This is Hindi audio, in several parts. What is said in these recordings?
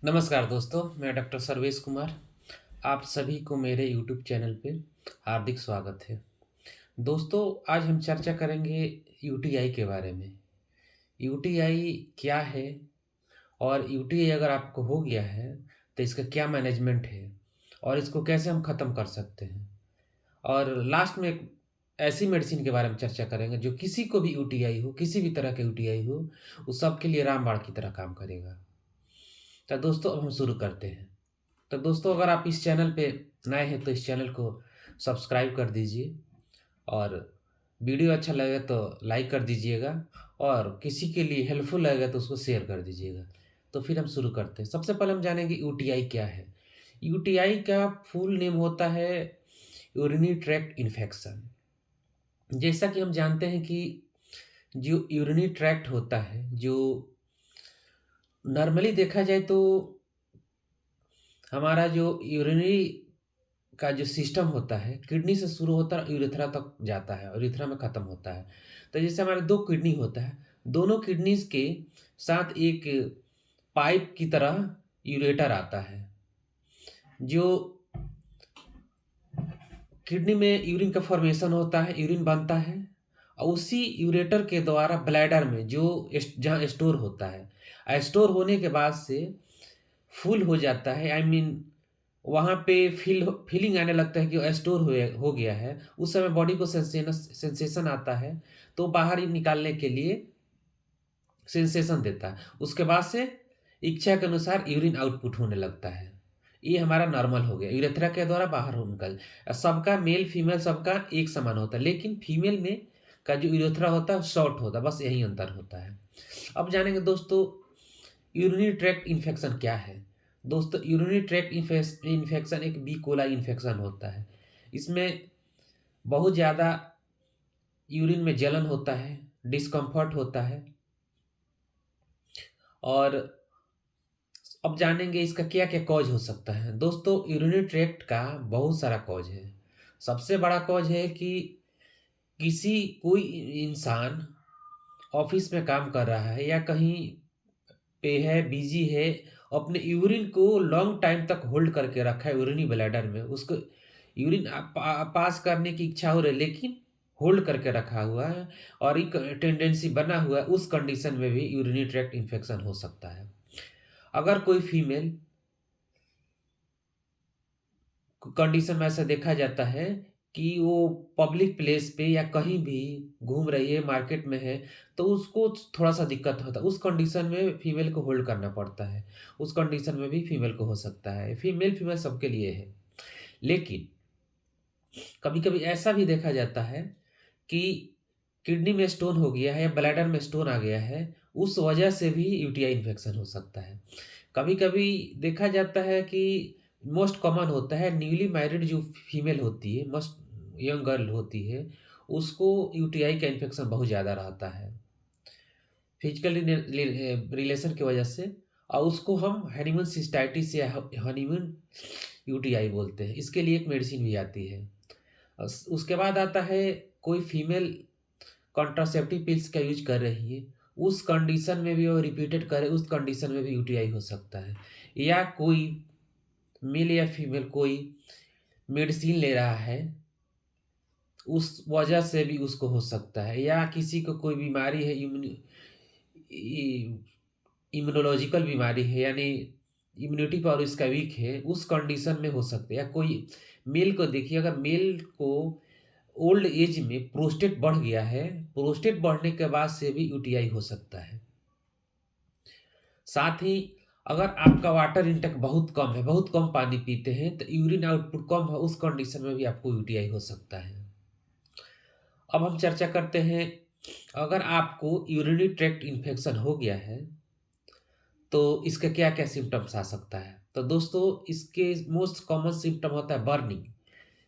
नमस्कार दोस्तों, मैं डॉक्टर सर्वेश कुमार। आप सभी को मेरे यूट्यूब चैनल पे हार्दिक स्वागत है। दोस्तों, आज हम चर्चा करेंगे यूटीआई के बारे में। यूटीआई क्या है और यूटीआई अगर आपको हो गया है, तो इसका क्या मैनेजमेंट है और इसको कैसे हम ख़त्म कर सकते हैं। और लास्ट में एक ऐसी मेडिसिन के बारे में चर्चा करेंगे जो किसी को भी यूटीआई हो, किसी भी तरह का यूटीआई हो, उस सबके लिए रामबाण की तरह काम करेगा। तो दोस्तों, अब हम शुरू करते हैं। तो दोस्तों, अगर आप इस चैनल पे नए हैं तो इस चैनल को सब्सक्राइब कर दीजिए और वीडियो अच्छा लगे तो लाइक कर दीजिएगा और किसी के लिए हेल्पफुल लगेगा तो उसको शेयर कर दीजिएगा। तो फिर हम शुरू करते हैं। सबसे पहले हम जानेंगे यूटीआई क्या है। यूटीआई का फुल नेम होता है यूरिनरी ट्रैक्ट इन्फेक्शन। जैसा कि हम जानते हैं कि जो यूरिनरी ट्रैक्ट होता है, जो नॉर्मली देखा जाए तो हमारा जो यूरिनरी का जो सिस्टम होता है, किडनी से शुरू होता है, यूरेथ्रा तक जाता है और यूरेथ्रा में ख़त्म होता है। तो जैसे हमारे 2 किडनी होता है, दोनों किडनीज़ के साथ एक पाइप की तरह यूरेटर आता है, जो किडनी में यूरिन का फॉर्मेशन होता है, यूरिन बनता है और उसी यूरेटर के द्वारा ब्लैडर में जो जहाँ स्टोर होता है, स्टोर होने के बाद से फुल हो जाता है। आई मीन वहाँ पे फीलिंग आने लगता है कि वो स्टोर हो गया है। उस समय बॉडी को सेंसेशन आता है, तो बाहर ही निकालने के लिए सेंसेशन देता है। उसके बाद से इच्छा के अनुसार यूरिन आउटपुट होने लगता है। ये हमारा नॉर्मल हो गया, यूरेथ्रा के द्वारा बाहर हो निकल। सबका मेल फीमेल सबका एक समान होता है, लेकिन फीमेल में का जो यूरेथ्रा होता है शॉर्ट होता है, बस यही अंतर होता है। अब जानेंगे दोस्तों, यूरिनरी ट्रैक्ट इन्फेक्शन क्या है। दोस्तों, यूरिनरी ट्रैक्ट इन्फेक्शन एक बी कोलाई इन्फेक्शन होता है। इसमें बहुत ज़्यादा यूरिन में जलन होता है, डिस्कम्फर्ट होता है। और अब जानेंगे इसका क्या क्या कॉज हो सकता है। दोस्तों, यूरिनरी ट्रैक्ट का बहुत सारा कॉज है। सबसे बड़ा कॉज है कि कोई इंसान ऑफिस में काम कर रहा है या कहीं पे है, बिजी है, अपने यूरिन को लॉन्ग टाइम तक होल्ड करके रखा है यूरिनी ब्लैडर में। उसको यूरिन पास करने की इच्छा हो रही है, लेकिन होल्ड करके रखा हुआ है और एक टेंडेंसी बना हुआ है। उस कंडीशन में भी यूरिनी ट्रैक्ट इन्फेक्शन हो सकता है। अगर कोई फीमेल कंडीशन में ऐसा देखा जाता है कि वो पब्लिक प्लेस पे या कहीं भी घूम रही है, मार्केट में है, तो उसको थोड़ा सा दिक्कत होता है। उस कंडीशन में फीमेल को होल्ड करना पड़ता है। उस कंडीशन में भी फीमेल को हो सकता है। फीमेल फीमेल सबके लिए है। लेकिन कभी कभी ऐसा भी देखा जाता है कि किडनी में स्टोन हो गया है या ब्लैडर में स्टोन आ गया है, उस वजह से भी यूटीआई इन्फेक्शन हो सकता है। कभी कभी देखा जाता है कि मोस्ट कॉमन होता है, न्यूली मैरिड जो फीमेल होती है, मस्ट यंग गर्ल होती है, उसको यूटीआई का इन्फेक्शन बहुत ज़्यादा रहता है फिजिकल रिलेशन की वजह से। और उसको हम हनीमून सिस्टाइटिस या हनीमून यूटीआई बोलते हैं। इसके लिए एक मेडिसिन भी आती है। उसके बाद आता है, कोई फीमेल कॉन्ट्रासेप्टिव पिल्स का यूज कर रही है, उस कंडीशन में भी वो रिपीटेड करे, उस कंडीशन में भी यूटीआई हो सकता है। या कोई मेल या फीमेल कोई मेडिसिन ले रहा है, उस वजह से भी उसको हो सकता है। या किसी को कोई बीमारी है, इम्यूनोलॉजिकल बीमारी है, यानी इम्यूनिटी पावर इसका वीक है, उस कंडीशन में हो सकता है। या कोई मेल को देखिए, अगर मेल को ओल्ड एज में प्रोस्टेट बढ़ गया है, प्रोस्टेट बढ़ने के बाद से भी यूटीआई हो सकता है। साथ ही अगर आपका वाटर इंटेक बहुत कम है, बहुत कम पानी पीते हैं, तो यूरिन आउटपुट कम है, उस कंडीशन में भी आपको यूटीआई हो सकता है। अब हम चर्चा करते हैं, अगर आपको यूरिनरी ट्रैक्ट इन्फेक्शन हो गया है तो इसके क्या क्या सिम्टम्स आ सकता है। तो दोस्तों, इसके मोस्ट कॉमन सिम्टम होता है बर्निंग।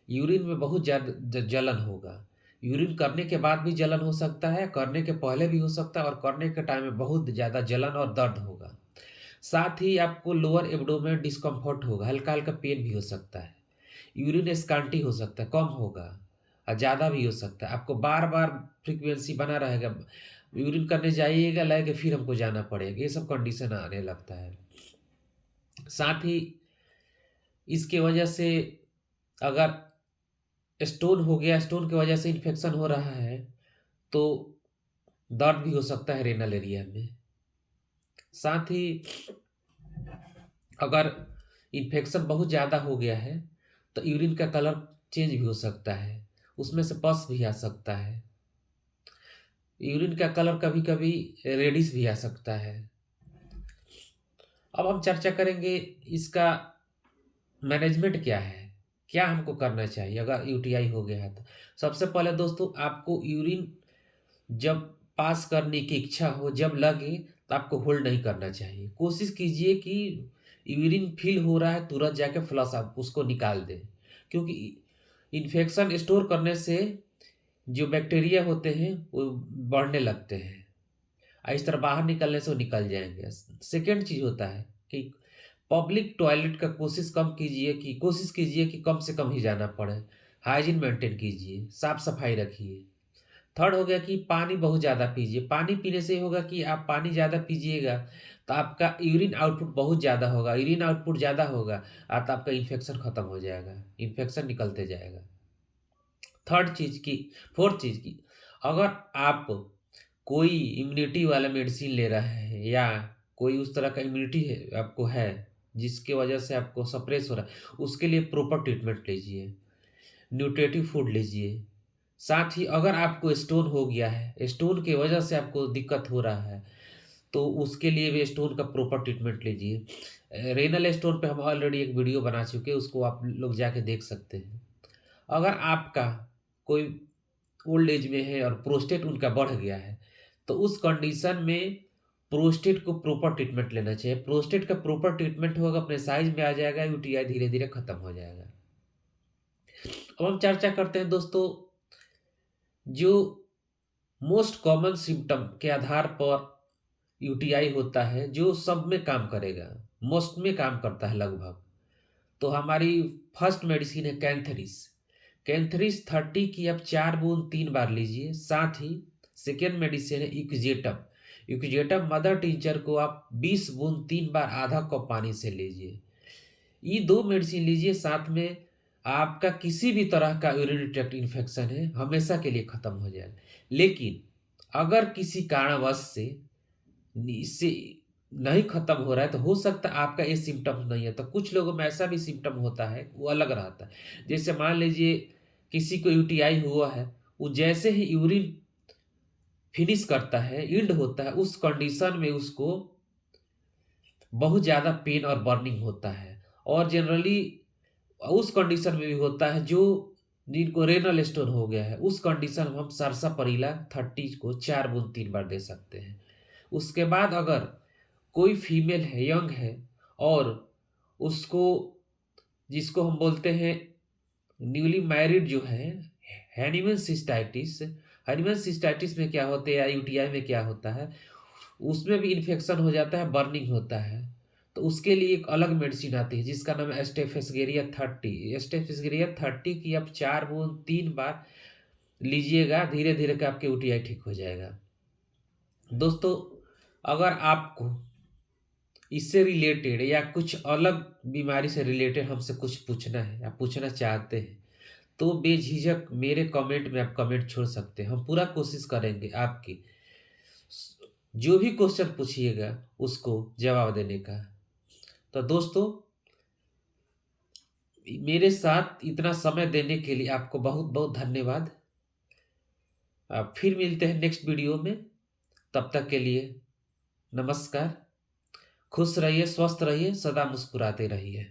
यूरिन में बहुत ज़्यादा जलन होगा। यूरिन करने के बाद भी जलन हो सकता है, करने के पहले भी हो सकता है और करने के टाइम में बहुत ज़्यादा जलन और दर्द होगा। साथ ही आपको लोअर एब्डोमेन डिस्कम्फर्ट होगा, हल्का-हल्का पेन भी हो सकता है। यूरिन स्कैंटी हो सकता है, कम होगा और ज़्यादा भी हो सकता है। आपको बार-बार फ्रीक्वेंसी बना रहेगा, यूरिन करने जाइएगा, लगेगा फिर हमको जाना पड़ेगा, ये सब कंडीशन आने लगता है। साथ ही इसके वजह से अगर स्टोन हो गया, स्टोन की वजह से इन्फेक्शन हो रहा है, तो दर्द भी हो सकता है रेनल एरिया में। साथ ही अगर इन्फेक्शन बहुत ज़्यादा हो गया है, तो यूरिन का कलर चेंज भी हो सकता है, उसमें से पस भी आ सकता है। यूरिन का कलर कभी-कभी रेडिश भी आ सकता है। अब हम चर्चा करेंगे इसका मैनेजमेंट क्या है? क्या हमको करना चाहिए अगर यूटीआई हो गया है तो? सबसे पहले दोस्तों आपको यूरिन जब पास करने की इच्छा हो, जब लगे तो आपको होल्ड नहीं करना चाहिए। कोशिश कीजिए कि यूरिन फ़ील हो रहा है तुरंत जाके फ्लश आप उसको निकाल दें। क्योंकि इन्फेक्शन स्टोर करने से जो बैक्टीरिया होते हैं वो बढ़ने लगते हैं। इस तरह बाहर निकलने से वो निकल जाएँगे। सेकंड चीज़ होता है कि पब्लिक टॉयलेट का कोशिश कीजिए कि कम से कम ही जाना पड़े। हाइजीन मेंटेन कीजिए, साफ-सफाई रखिए। थर्ड हो गया कि पानी बहुत ज़्यादा पीजिए। पानी पीने से ये होगा कि आप पानी ज़्यादा पीजिएगा, तो आपका यूरिन आउटपुट बहुत ज़्यादा होगा। यूरिन आउटपुट ज़्यादा होगा तो आपका इन्फेक्शन खत्म हो जाएगा, इन्फेक्शन निकलते जाएगा। थर्ड चीज़ की फोर्थ चीज़ की अगर आप कोई इम्यूनिटी वाला मेडिसिन ले रहे हैं या कोई उस तरह का इम्यूनिटी है आपको है, जिसकी वजह से आपको सप्रेस हो रहा है, उसके लिए प्रॉपर ट्रीटमेंट लीजिए, न्यूट्रिटिव फूड लीजिए। साथ ही अगर आपको स्टोन हो गया है, स्टोन की वजह से आपको दिक्कत हो रहा है, तो उसके लिए भी स्टोन का प्रॉपर ट्रीटमेंट लीजिए। रेनल स्टोन पे हम ऑलरेडी एक वीडियो बना चुके हैं, उसको आप लोग जाके देख सकते हैं। अगर आपका कोई ओल्ड एज में है और प्रोस्टेट उनका बढ़ गया है, तो उस कंडीशन में प्रोस्टेट को प्रॉपर ट्रीटमेंट लेना चाहिए। प्रोस्टेट का प्रॉपर ट्रीटमेंट होगा, अपने साइज में आ जाएगा, यूटीआई धीरे-धीरे खत्म हो जाएगा। अब हम चर्चा करते हैं दोस्तों, जो मोस्ट कॉमन सिम्पटम के आधार पर यूटीआई होता है, जो सब में काम करेगा, मोस्ट में काम करता है लगभग। तो हमारी फर्स्ट मेडिसिन है कैंथरीस। कैंथरीस 30 की आप 4 बूंद 3 बार लीजिए। साथ ही सेकेंड मेडिसिन है यूक्जेटम। यूक्जेटम मदर टिंचर को आप 20 बूंद 3 बार आधा कप पानी से लीजिए। ये 2 मेडिसिन लीजिए, साथ में आपका किसी भी तरह का यूरिनरी ट्रैक्ट इन्फेक्शन है, हमेशा के लिए खत्म हो जाएगा। लेकिन अगर किसी कारणवश से इससे नहीं खत्म हो रहा है, तो हो सकता है आपका ये सिम्पटम्स नहीं है। तो कुछ लोगों में ऐसा भी सिम्पटम होता है, वो अलग रहता है। जैसे मान लीजिए किसी को यूटीआई हुआ है, वो जैसे ही यूरिन फिनिश करता है, एंड होता है, उस कंडीशन में उसको बहुत ज़्यादा पेन और बर्निंग होता है। और जनरली उस कंडीशन में भी होता है जो जिनको रेनल स्टोन हो गया है, उस कंडीशन में हम सरसों-परीला 30 को 4 बूंद 3 बार दे सकते हैं। उसके बाद अगर कोई फीमेल है, यंग है और उसको जिसको हम बोलते हैं न्यूली मैरिड जो है, हनीमून सिस्टाइटिस। हनीमून सिस्टाइटिस में क्या होता है या यूटीआई में क्या होता है, उसमें भी इन्फेक्शन हो जाता है, बर्निंग होता है। तो उसके लिए एक अलग मेडिसिन आती है जिसका नाम है स्टेफिसगेरिया 30। स्टेफिसगेरिया 30 की आप 4 बूंद 3 बार लीजिएगा, धीरे-धीरे के आपके यूटीआई ठीक हो जाएगा। दोस्तों, अगर आपको इससे रिलेटेड या कुछ अलग बीमारी से रिलेटेड हमसे कुछ पूछना है या पूछना चाहते हैं, तो बेझिझक मेरे कमेंट में आप कमेंट छोड़ सकते हैं। हम पूरा कोशिश करेंगे आपकी जो भी क्वेश्चन पूछिएगा उसको जवाब देने का। तो दोस्तों, मेरे साथ इतना समय देने के लिए आपको बहुत-बहुत धन्यवाद। फिर मिलते हैं नेक्स्ट वीडियो में। तब तक के लिए नमस्कार। खुश रहिए, स्वस्थ रहिए, सदा मुस्कुराते रहिए।